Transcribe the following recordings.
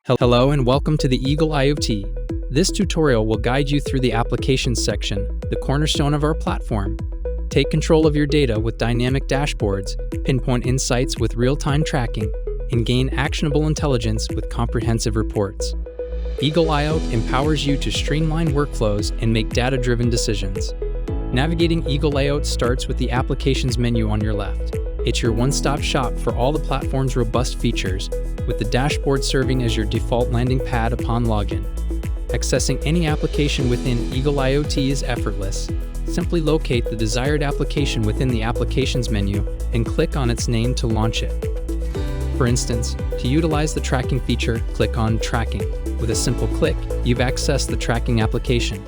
Hello and welcome to the Eagle-IoT. This tutorial will guide you through the applications section, the cornerstone of our platform. Take control of your data with dynamic dashboards, pinpoint insights with real-time tracking, and gain actionable intelligence with comprehensive reports. Eagle-IoT empowers you to streamline workflows and make data-driven decisions. Navigating Eagle-IoT starts with the Applications menu on your left. It's your one-stop shop for all the platform's robust features, with the dashboard serving as your default landing pad upon login. Accessing any application within Eagle-IoT is effortless. Simply locate the desired application within the Applications menu and click on its name to launch it. For instance, to utilize the tracking feature, click on Tracking. With a simple click, you've accessed the tracking application.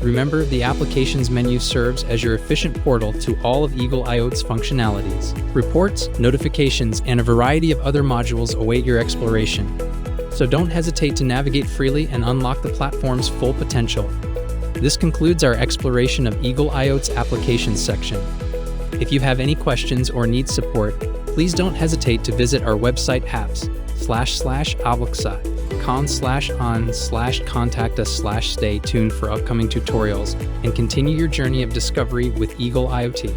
Remember, the Applications menu serves as your efficient portal to all of Eagle-IoT's functionalities. Reports, notifications, and a variety of other modules await your exploration. So don't hesitate to navigate freely and unlock the platform's full potential. This concludes our exploration of Eagle-IoT's Applications section. If you have any questions or need support, please don't hesitate to visit our website apps/avloxa.com/on/contact us/stay tuned for upcoming tutorials and continue your journey of discovery with Eagle-IoT.